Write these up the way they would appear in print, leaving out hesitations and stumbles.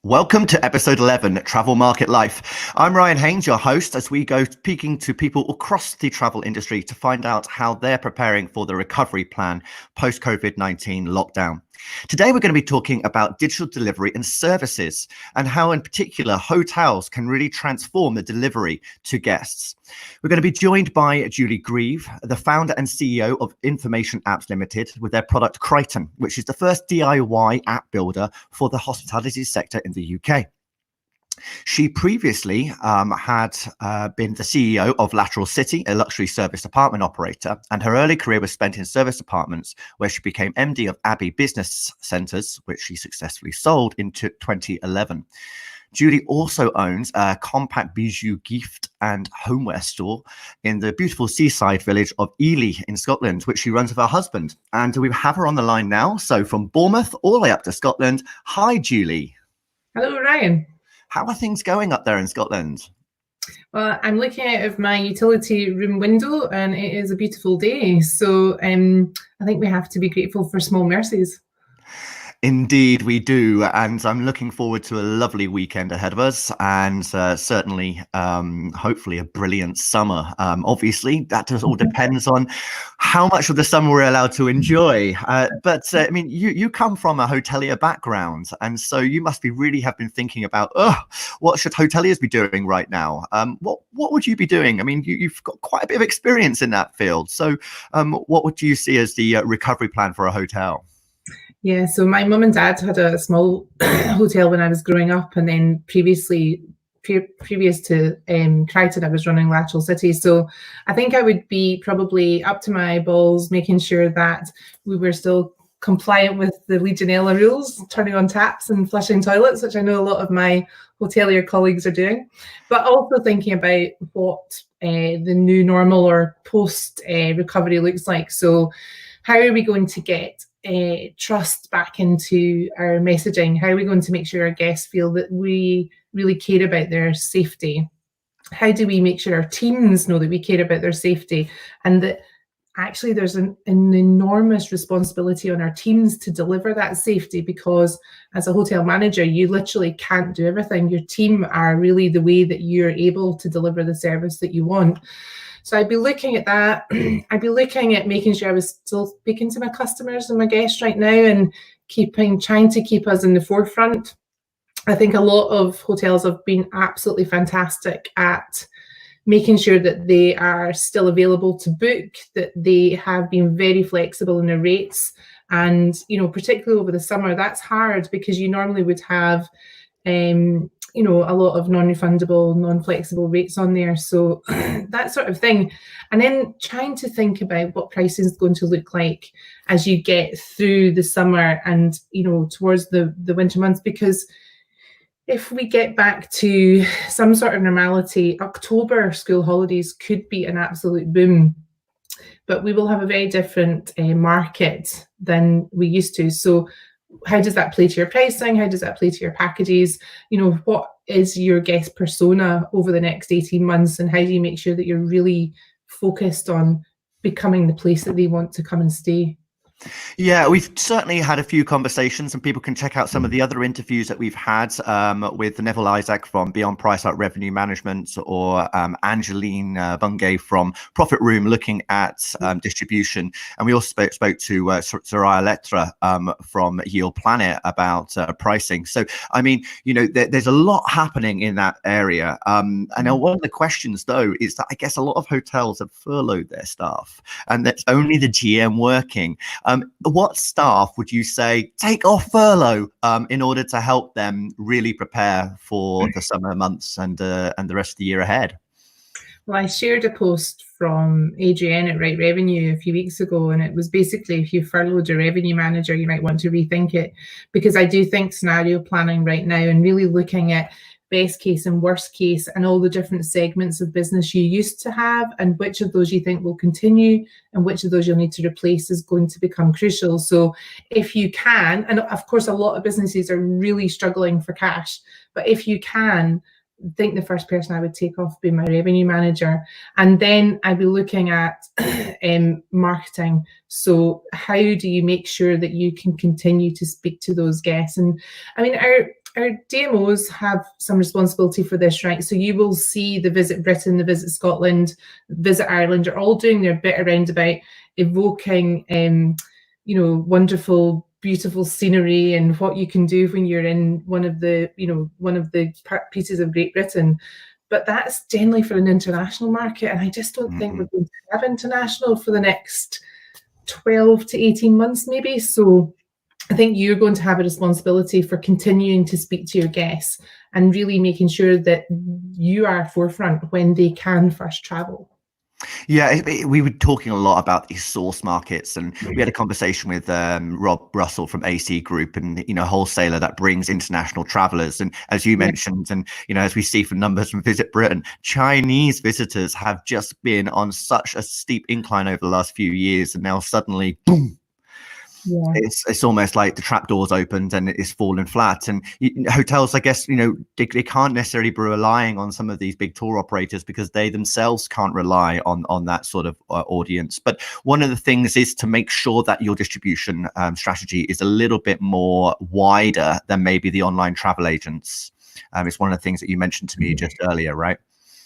Welcome to episode 11, Travel Market Life. I'm Ryan Haynes, your host, as we go speaking to people across the travel industry to find out how they're preparing for the recovery plan post-COVID-19 lockdown. Today, we're going to be talking about digital delivery and services and how, in particular, hotels can really transform the delivery to guests. We're going to be joined by Julie Grieve, the founder and CEO of Information Apps Limited, with their product Crichton, which is the first DIY app builder for the hospitality sector in the UK. She previously had been the CEO of Lateral City, a luxury service apartment operator, and her early career was spent in service apartments, where she became MD of Abbey Business Centres, which she successfully sold in 2011. Julie also owns a compact bijou gift and homeware store in the beautiful seaside village of Ely in Scotland, which she runs with her husband. And we have her on the line now. So from Bournemouth all the way up to Scotland. Hi, Julie. Hello, Ryan. How are things going up there in Scotland? Well, I'm looking out of my utility room window and it is a beautiful day. So I think we have to be grateful for small mercies. Indeed, we do. And I'm looking forward to a lovely weekend ahead of us and certainly, hopefully, a brilliant summer. Obviously, that just all depends on how much of the summer we're allowed to enjoy. But I mean, you come from a hotelier background, and so you must be really have been thinking about, what should hoteliers be doing right now? What would you be doing? I mean, you've got quite a bit of experience in that field. So what would you see as the recovery plan for a hotel? Yeah, so my mum and dad had a small hotel when I was growing up, and then previous to Crichton, I was running Lateral City. So I think I would be probably up to my balls, making sure that we were still compliant with the Legionella rules, turning on taps and flushing toilets, which I know a lot of my hotelier colleagues are doing, but also thinking about what the new normal or post recovery looks like. So how are we going to get trust back into our messaging? How are we going to make sure our guests feel that we really care about their safety? How do we make sure our teams know that we care about their safety, and that actually there's an enormous responsibility on our teams to deliver that safety? Because as a hotel manager, you literally can't do everything. Your team are really the way that you're able to deliver the service that you want. So I'd be looking at that. I'd be looking at making sure I was still speaking to my customers and my guests right now and trying to keep us in the forefront. I think a lot of hotels have been absolutely fantastic at making sure that they are still available to book, that they have been very flexible in their rates. And, particularly over the summer, that's hard because you normally would have a lot of non-refundable, non-flexible rates on there. So that sort of thing. And then trying to think about what pricing is going to look like as you get through the summer and, towards the winter months. Because if we get back to some sort of normality, October school holidays could be an absolute boom. But we will have a very different market than we used to. So how does that play to your pricing? How does that play to your packages? What is your guest persona over the next 18 months? And how do you make sure that you're really focused on becoming the place that they want to come and stay? Yeah, we've certainly had a few conversations, and people can check out some of the other interviews that we've had with Neville Isaac from Beyond Price Out Revenue Management, or Angeline Bungay from Profit Room, looking at distribution. And we also spoke to Soraya Letra from Yield Planet about pricing. So, I mean, there's a lot happening in that area. And one of the questions, though, is that I guess a lot of hotels have furloughed their staff, and that's only the GM working. What staff would you say take off furlough in order to help them really prepare for the summer months and the rest of the year ahead? Well, I shared a post from Adrienne at Right Revenue a few weeks ago, and it was basically, if you furloughed your revenue manager, you might want to rethink it, because I do think scenario planning right now and really looking at best case and worst case and all the different segments of business you used to have, and which of those you think will continue and which of those you'll need to replace, is going to become crucial. So if you can, and of course a lot of businesses are really struggling for cash, but if you can, I think the first person I would take off would be my revenue manager. And then I'd be looking at marketing. So how do you make sure that you can continue to speak to those guests? And I mean, our DMOs have some responsibility for this, right? So you will see the Visit Britain, the Visit Scotland, Visit Ireland are all doing their bit around about evoking, wonderful, beautiful scenery and what you can do when you're in one of the pieces of Great Britain. But that's generally for an international market, and I just don't think we're going to have international for the next 12 to 18 months, maybe. So I think you're going to have a responsibility for continuing to speak to your guests and really making sure that you are forefront when they can first travel. Yeah, we were talking a lot about these source markets, and we had a conversation with Rob Russell from AC Group, and wholesaler that brings international travelers. And as you mentioned, and as we see from numbers from Visit Britain, Chinese visitors have just been on such a steep incline over the last few years, and now suddenly, boom. Yeah. It's almost like the trapdoors opened and it's fallen flat. And hotels, I guess, they can't necessarily be relying on some of these big tour operators because they themselves can't rely on that sort of audience. But one of the things is to make sure that your distribution strategy is a little bit more wider than maybe the online travel agents. It's one of the things that you mentioned to me just earlier, right?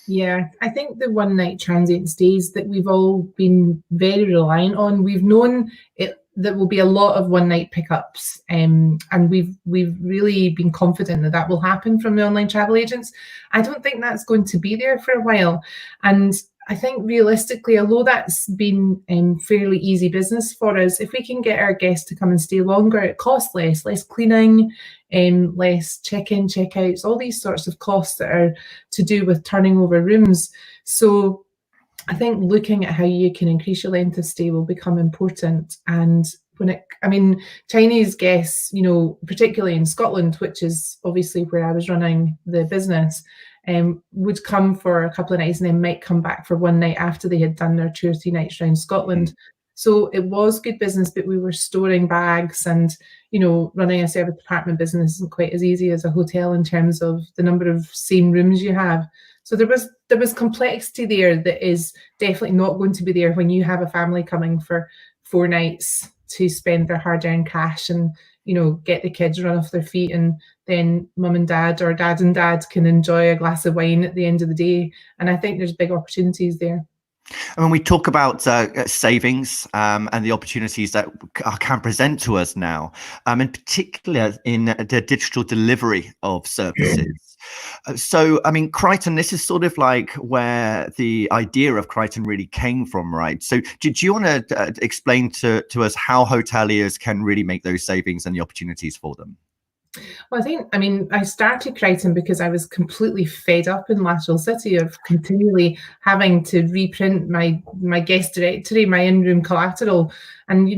Yeah, I think the one night transient stays that we've all been very reliant on, we've known it. There will be a lot of one night pickups, and we've really been confident that that will happen from the online travel agents. I don't think that's going to be there for a while, and I think realistically, although that's been fairly easy business for us, if we can get our guests to come and stay longer, it costs less cleaning, less check-in, check-outs, all these sorts of costs that are to do with turning over rooms. So I think looking at how you can increase your length of stay will become important. And Chinese guests, particularly in Scotland, which is obviously where I was running the business, would come for a couple of nights and then might come back for one night after they had done their 2 or 3 nights around Scotland. So it was good business, but we were storing bags, and running a service department business isn't quite as easy as a hotel in terms of the number of same rooms you have. So there was complexity there that is definitely not going to be there when you have a family coming for 4 nights to spend their hard-earned cash and get the kids run off their feet, and then mum and dad or dad and dad can enjoy a glass of wine at the end of the day. And I think there's big opportunities there. And when we talk about savings and the opportunities that can present to us now, in particular in the digital delivery of services. So, Crichton, this is sort of like where the idea of Crichton really came from, right? So do you want to explain to us how hoteliers can really make those savings and the opportunities for them? Well, I started Crichton because I was completely fed up in Lateral City of continually having to reprint my guest directory, my in-room collateral. And,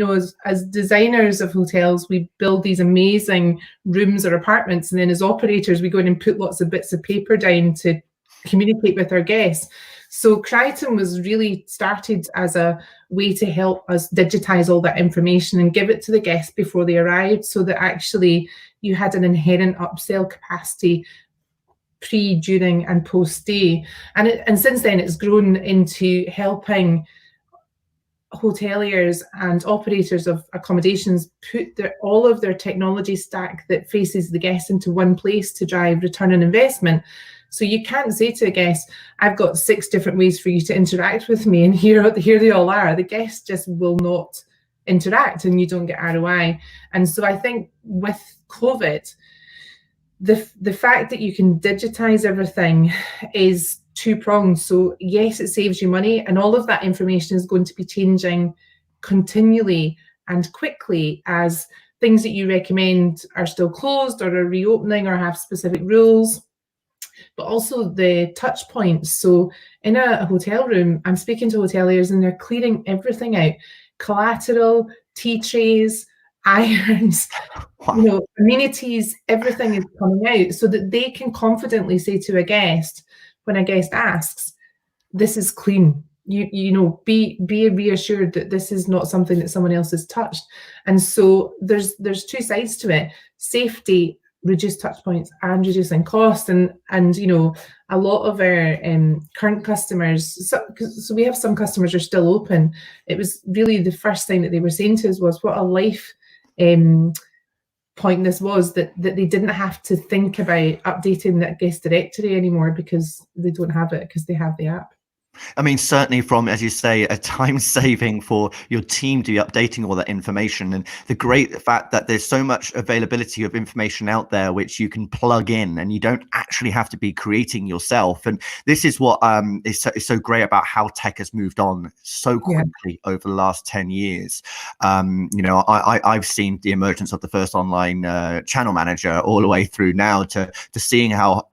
as designers of hotels, we build these amazing rooms or apartments. And then as operators, we go in and put lots of bits of paper down to communicate with our guests. So Crichton was really started as a way to help us digitize all that information and give it to the guests before they arrived, so that actually you had an inherent upsell capacity pre, during, and post stay. And since then, it's grown into helping hoteliers and operators of accommodations put all of their technology stack that faces the guest into one place to drive return on investment. So you can't say to a guest, I've got 6 different ways for you to interact with me, and here they all are. The guest just will not interact, and you don't get ROI. And so I think with COVID, the fact that you can digitize everything is 2-pronged. So yes, it saves you money, and all of that information is going to be changing continually and quickly as things that you recommend are still closed or are reopening or have specific rules. But also the touch points. So in a hotel room, I'm speaking to hoteliers and they're clearing everything out. Collateral, tea trays, irons, amenities, everything is coming out so that they can confidently say to a guest, when a guest asks, this is clean. Be reassured that this is not something that someone else has touched. And so there's 2 sides to it. Safety, reduce touch points, and reducing cost. And a lot of our current customers, so we have some customers are still open. It was really the first thing that they were saying to us was what a life point this was, that they didn't have to think about updating that guest directory anymore because they don't have it, because they have the app. I mean, certainly from, as you say, a time saving for your team to be updating all that information, and the great fact that there's so much availability of information out there which you can plug in and you don't actually have to be creating yourself. And this is what is so great about how tech has moved on so quickly over the last 10 years. You know, I've seen the emergence of the first online channel manager all the way through now to seeing how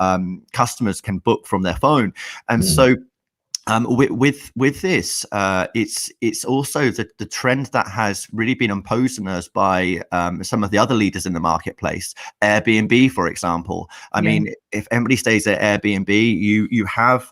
customers can book from their phone. And so with this, it's also the trend that has really been imposed on us by some of the other leaders in the marketplace. Airbnb, for example. I mean, if anybody stays at Airbnb, you have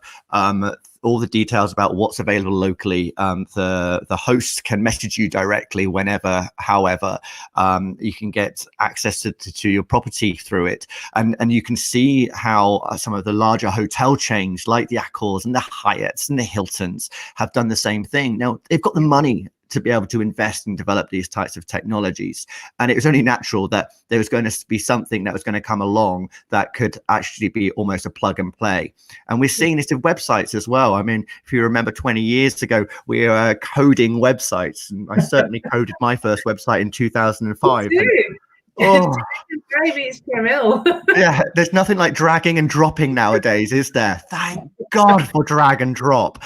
all the details about what's available locally. The host can message you directly whenever, however. You can get access to your property through it, and you can see how some of the larger hotel chains like the Accors and the Hyatts and the Hiltons have done the same thing. Now they've got the money to be able to invest and develop these types of technologies. And it was only natural that there was going to be something that was going to come along that could actually be almost a plug and play. And we're seeing this with websites as well. I mean, if you remember 20 years ago, we were coding websites. And I certainly coded my first website in 2005. Oh, yeah, there's nothing like dragging and dropping nowadays, is there? Thank God for drag and drop.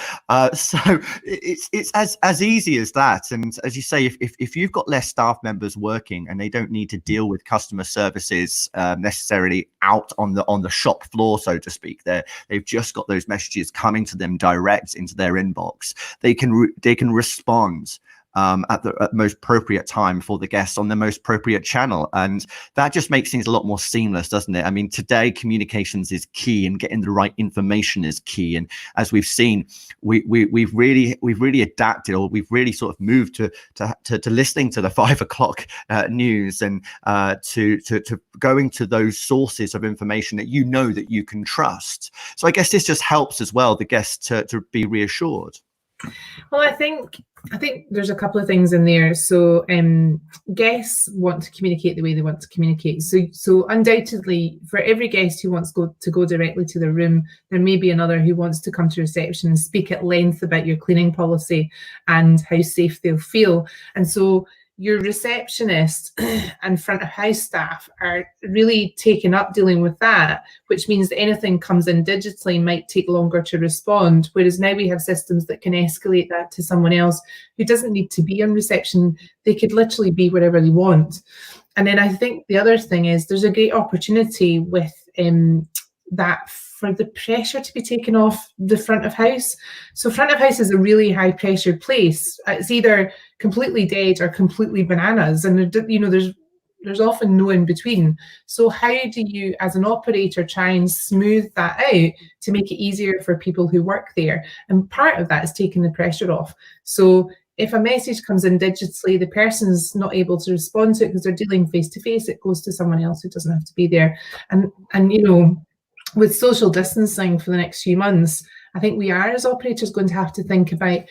So it's as easy as that. And as you say, if you've got less staff members working and they don't need to deal with customer services necessarily out on the shop floor, so to speak, they've just got those messages coming to them direct into their inbox. They can respond at the most appropriate time for the guests on the most appropriate channel, and that just makes things a lot more seamless, doesn't it? I mean, today communications is key, and getting the right information is key. And as we've seen, we've really adapted, or we've really sort of moved to listening to the 5 o'clock news, and to going to those sources of information that you know that you can trust. So I guess this just helps as well the guests to be reassured. Well, I think there's a couple of things in there. So guests want to communicate the way they want to communicate. So undoubtedly, for every guest who wants to go directly to their room, there may be another who wants to come to reception and speak at length about your cleaning policy and how safe they'll feel. And so your receptionist and front of house staff are really taken up dealing with that, which means that anything comes in digitally might take longer to respond. Whereas now we have systems that can escalate that to someone else who doesn't need to be on reception. They could literally be wherever they want. And then I think the other thing is there's a great opportunity with that for the pressure to be taken off the front of house. So front of house is a really high pressure place. It's either completely dead or completely bananas, and there's often no in between. So how do you, as an operator, try and smooth that out to make it easier for people who work there? And part of that is taking the pressure off. So if a message comes in digitally, the person's not able to respond to it because they're dealing face to face, it goes to someone else who doesn't have to be there. And with social distancing for the next few months, I think we are, as operators, going to have to think about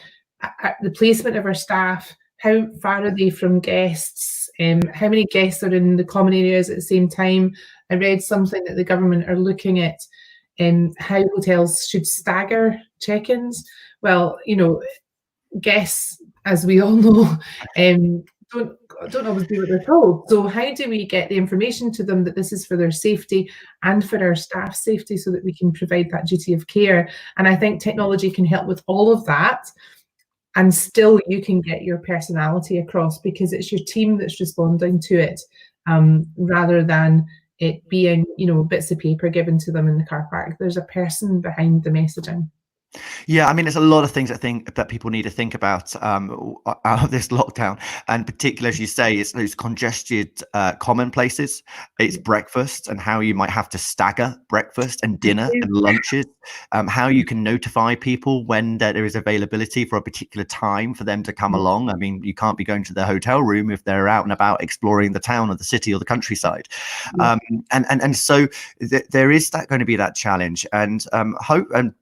the placement of our staff. How far are they from guests? How many guests are in the common areas at the same time? I read something that the government are looking at how hotels should stagger check-ins. Well, guests, as we all know, don't always do what they're told. So how do we get the information to them that this is for their safety and for our staff's safety, so that we can provide that duty of care? And I think technology can help with all of that, and still you can get your personality across because it's your team that's responding to it, rather than it being bits of paper given to them in the car park. There's a person behind the messaging. Yeah, I mean, there's a lot of things I think that people need to think about out of this lockdown, and particularly, as you say, it's those congested common places. It's breakfast and how you might have to stagger breakfast and dinner and lunches. How you can notify people when there is availability for a particular time for them to come along. I mean, you can't be going to their hotel room if they're out and about exploring the town or the city or the countryside. And so there is going to be that challenge. And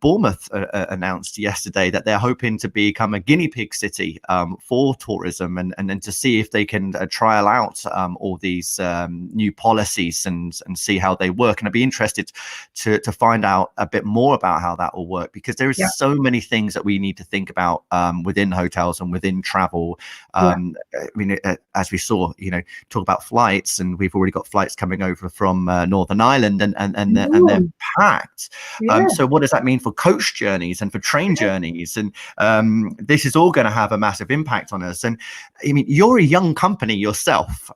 Bournemouth announced yesterday that they're hoping to become a guinea pig city for tourism, and then to see if they can trial out all these new policies and see how they work. And I'd be interested to find out a bit more about how that will work, because there is so many things that we need to think about within hotels and within travel. I mean, as we saw, talk about flights, and we've already got flights coming over from Northern Ireland, and they're packed. So what does that mean for coach journeys and for train journeys? And this is all going to have a massive impact on us. And I mean, you're a young company yourself.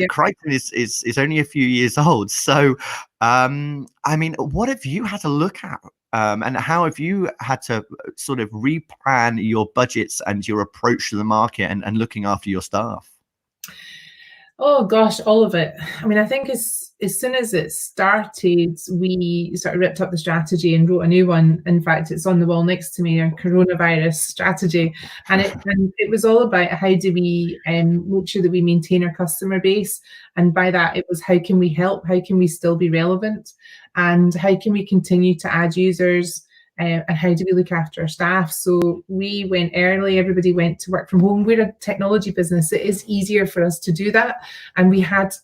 Crichton is only a few years old. So I mean, what have you had to look at? And how have you had to sort of replan your budgets and your approach to the market and looking after your staff? Oh gosh, all of it. I mean, I think as soon as it started, we sort of ripped up the strategy and wrote a new one. In fact, it's on the wall next to me, our coronavirus strategy. And it was all about how do we make sure that we maintain our customer base. And by that, it was how can we help? How can we still be relevant? And how can we continue to add users? And how do we look after our staff? So we went early, everybody went to work from home. We're a technology business. It is easier for us to do that. And we had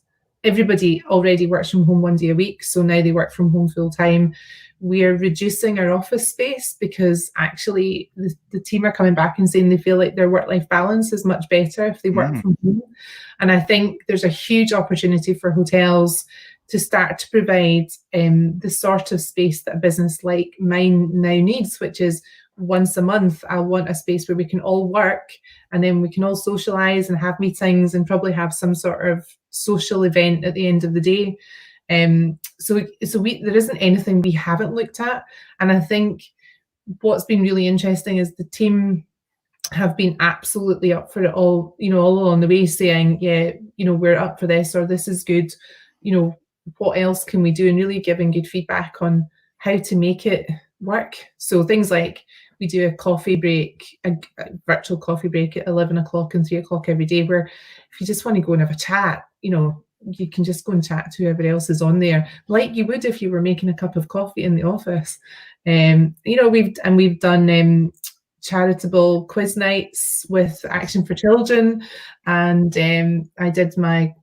everybody already works from home 1 day a week. So now they work from home full time. We are reducing our office space because actually the team are coming back and saying they feel like their work-life balance is much better if they work from home. And I think there's a huge opportunity for hotels to start to provide the sort of space that a business like mine now needs, which is once a month, I want a space where we can all work and then we can all socialize and have meetings and probably have some sort of social event at the end of the day. So there isn't anything we haven't looked at. And I think what's been really interesting is the team have been absolutely up for it all, all along the way, saying, we're up for this, or this is good, what else can we do, and really giving good feedback on how to make it work. So things like we do a coffee break, a virtual coffee break at 11 o'clock and 3 o'clock every day, where if you just want to go and have a chat, you can just go and chat to whoever else is on there, like you would if you were making a cup of coffee in the office. We've done charitable quiz nights with Action for Children, and I did my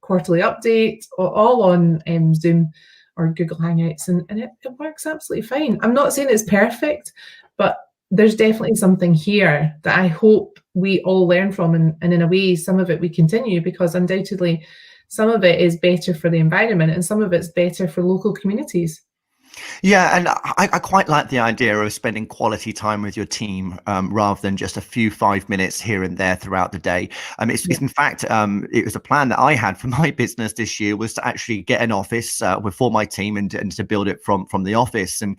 quarterly update all on Zoom or Google Hangouts, and it works absolutely fine. I'm not saying it's perfect, but there's definitely something here that I hope we all learn from, and in a way some of it we continue, because undoubtedly some of it is better for the environment and some of it's better for local communities. Yeah, and I quite like the idea of spending quality time with your team rather than just a few 5 minutes here and there throughout the day. It's in fact, it was a plan that I had for my business this year, was to actually get an office for my team and to build it from the office. And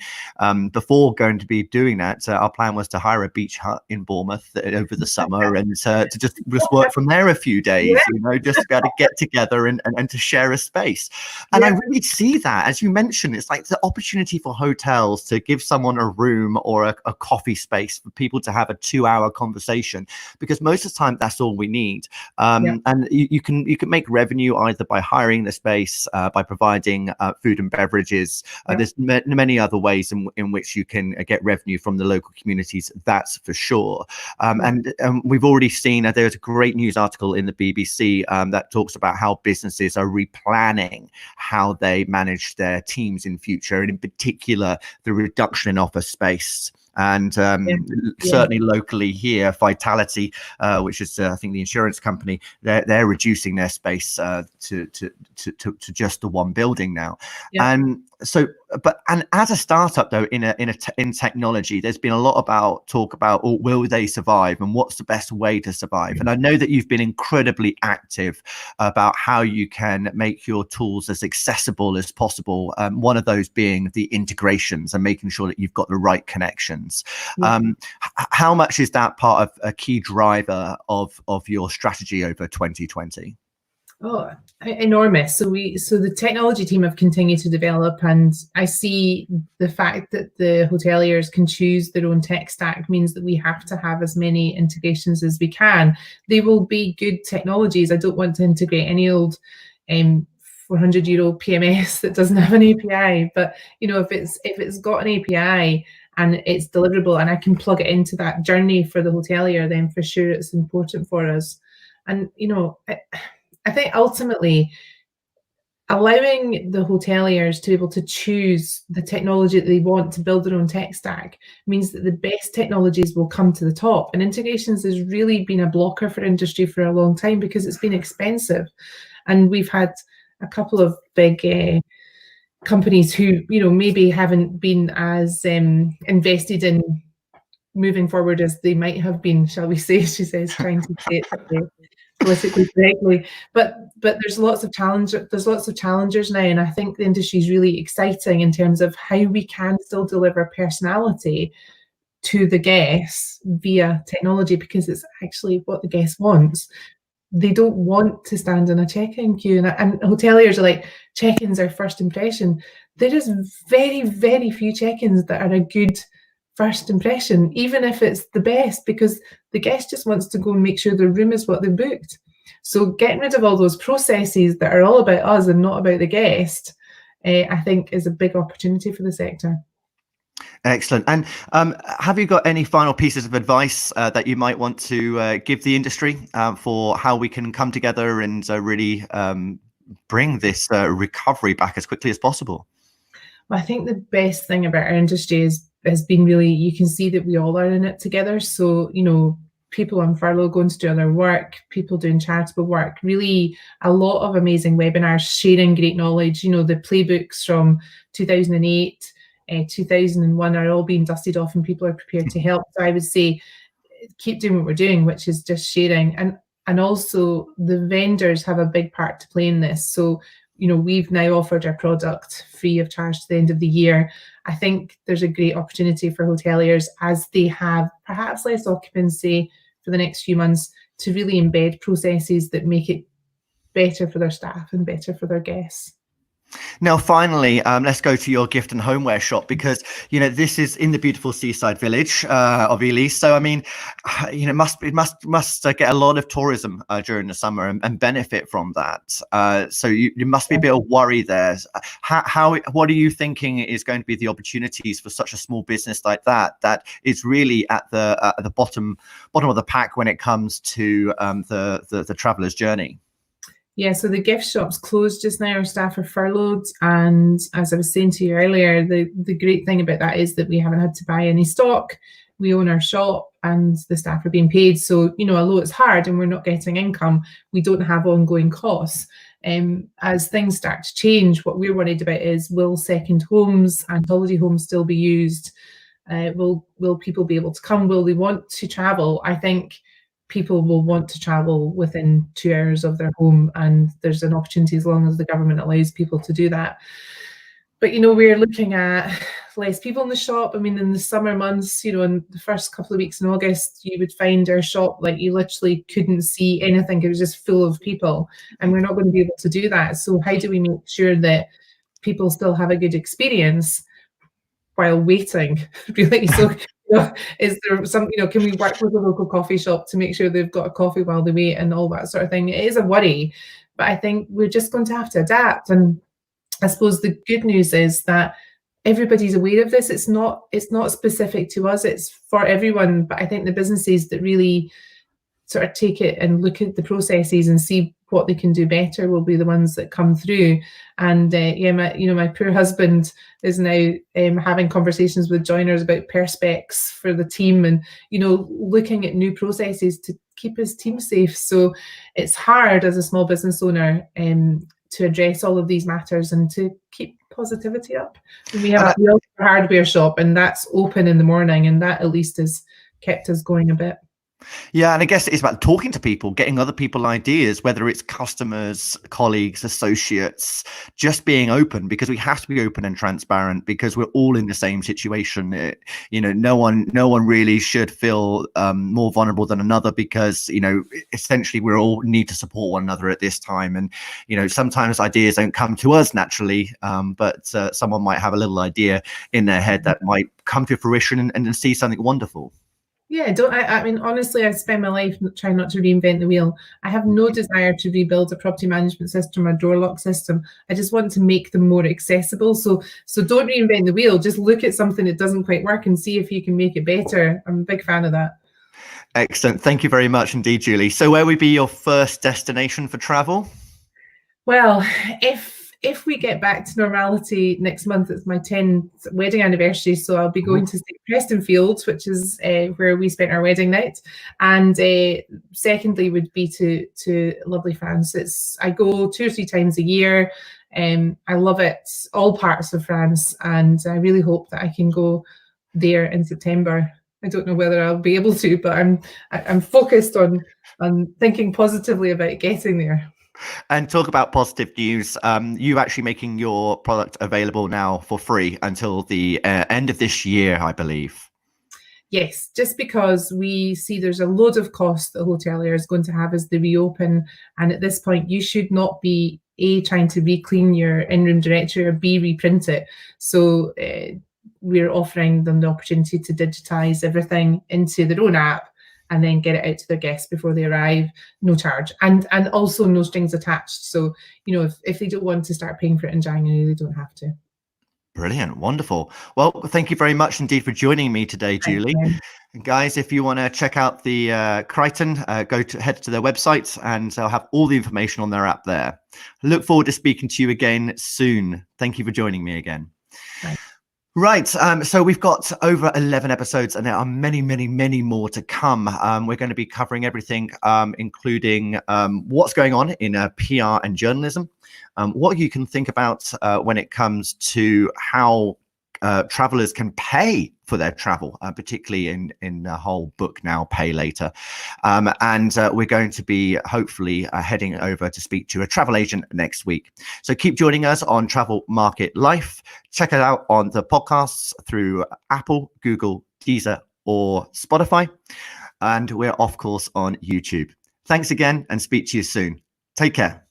before going to be doing that, our plan was to hire a beach hut in Bournemouth over the summer and to just work from there a few days, just to be able to get together and to share a space. And I really see that, as you mentioned, it's like the opportunity for hotels to give someone a room or a coffee space for people to have a 2-hour conversation, because most of the time that's all we need. And you can make revenue either by hiring the space, by providing food and beverages. There's many other ways in which you can get revenue from the local communities, that's for sure. And we've already seen there's a great news article in the BBC that talks about how businesses are replanning how they manage their teams in future, and in particular the reduction in office space. And certainly locally here, Vitality, which is I think the insurance company, they're reducing their space to just the one building now. And so, and as a startup though, in technology, there's been a lot about talk about will they survive and what's the best way to survive. And I know that you've been incredibly active about how you can make your tools as accessible as possible. One of those being the integrations and making sure that you've got the right connections. How much is that part of a key driver of your strategy over 2020? Oh, enormous. So the technology team have continued to develop, and I see the fact that the hoteliers can choose their own tech stack means that we have to have as many integrations as we can. They will be good technologies. I don't want to integrate any old €400 PMS that doesn't have an API, but if it's got an API and it's deliverable, and I can plug it into that journey for the hotelier, then for sure it's important for us. And I think ultimately allowing the hoteliers to be able to choose the technology that they want to build their own tech stack means that the best technologies will come to the top. And integrations has really been a blocker for industry for a long time because it's been expensive. And we've had a couple of big companies who, maybe haven't been as invested in moving forward as they might have been, shall we say, she says, trying to say it politically correctly, but there's lots of challengers now, and I think the industry is really exciting in terms of how we can still deliver personality to the guests via technology, because it's actually what the guest wants. They don't want to stand in a check-in queue, and hoteliers are like, check-ins are first impression. There is very, very few check-ins that are a good first impression, even if it's the best, because the guest just wants to go and make sure their room is what they booked. So getting rid of all those processes that are all about us and not about the guest, I think is a big opportunity for the sector. Excellent. And have you got any final pieces of advice that you might want to give the industry for how we can come together and really bring this recovery back as quickly as possible? Well, I think the best thing about our industry has been really, you can see that we all are in it together. So, people on furlough going to do other work, people doing charitable work, really a lot of amazing webinars, sharing great knowledge. The playbooks from 2008, 2001 are all being dusted off and people are prepared to help. So I would say keep doing what we're doing, which is just sharing. And also the vendors have a big part to play in this. So, we've now offered our product free of charge to the end of the year. I think there's a great opportunity for hoteliers, as they have perhaps less occupancy for the next few months, to really embed processes that make it better for their staff and better for their guests. Now, finally, let's go to your gift and homeware shop, because this is in the beautiful seaside village of Ely. So, I mean, it must get a lot of tourism during the summer and benefit from that. So you must be a bit of worry there. What are you thinking is going to be the opportunities for such a small business like that is really at the bottom of the pack when it comes to the traveler's journey? Yeah, so the gift shop's closed just now. Our staff are furloughed, and as I was saying to you earlier, the great thing about that is that we haven't had to buy any stock. We own our shop and the staff are being paid. So, although it's hard and we're not getting income, we don't have ongoing costs. As things start to change, what we're worried about is, will second homes and holiday homes still be used? Will people be able to come? Will they want to travel? I think people will want to travel within 2 hours of their home, and there's an opportunity as long as the government allows people to do that. But we're looking at less people in the shop. I mean, in the summer months, in the first couple of weeks in August, you would find our shop like you literally couldn't see anything. It was just full of people, and we're not going to be able to do that. So how do we make sure that people still have a good experience while waiting? Really? So is there some, can we work with a local coffee shop to make sure they've got a coffee while they wait and all that sort of thing? It is a worry, but I think we're just going to have to adapt. And I suppose the good news is that everybody's aware of this. It's not specific to us, it's for everyone. But I think the businesses that really sort of take it and look at the processes and see what they can do better will be the ones that come through. And my poor husband is now having conversations with joiners about perspecs for the team, and looking at new processes to keep his team safe. So it's hard as a small business owner to address all of these matters and to keep positivity up. And we have a hardware shop, and that's open in the morning, and that at least has kept us going a bit. Yeah, and I guess it's about talking to people, getting other people ideas, whether it's customers, colleagues, associates, just being open, because we have to be open and transparent, because we're all in the same situation. No one really should feel more vulnerable than another, because essentially we all need to support one another at this time. And sometimes ideas don't come to us naturally, but someone might have a little idea in their head that might come to fruition and see something wonderful. Yeah, don't I mean, honestly, I spend my life trying not to reinvent the wheel. I have no desire to rebuild a property management system or door lock system. I just want to make them more accessible. So don't reinvent the wheel. Just look at something that doesn't quite work and see if you can make it better. I'm a big fan of that. Excellent. Thank you very much indeed, Julie. So where would be your first destination for travel? Well, if we get back to normality next month, it's my 10th wedding anniversary, so I'll be going to Crichton Fields, which is where we spent our wedding night. And secondly would be to lovely France. I go 2 or 3 times a year. I love it, all parts of France, and I really hope that I can go there in September. I don't know whether I'll be able to, but I'm focused on thinking positively about getting there. And talk about positive news. You actually making your product available now for free until the end of this year, I believe. Yes, just because we see there's a load of cost that hotelier is going to have as they reopen. And at this point, you should not be A, trying to re-clean your in-room directory, or B, reprint it. So we're offering them the opportunity to digitize everything into their own app and then get it out to their guests before they arrive, no charge, and also no strings attached. So, if they don't want to start paying for it in January, they don't have to. Brilliant. Wonderful. Well, thank you very much indeed for joining me today, Julie. Guys, if you want to check out the Crichton, head to their website, and they'll have all the information on their app there. Look forward to speaking to you again soon. Thank you for joining me again. Bye. Right, so we've got over 11 episodes, and there are many, many, many more to come. We're going to be covering everything, including what's going on in PR and journalism, what you can think about when it comes to how travelers can pay for their travel, particularly in the whole book now, pay later. And we're going to be hopefully heading over to speak to a travel agent next week. So keep joining us on Travel Market Life. Check it out on the podcasts through Apple, Google, Deezer, or Spotify. And we're of course on YouTube. Thanks again, and speak to you soon. Take care.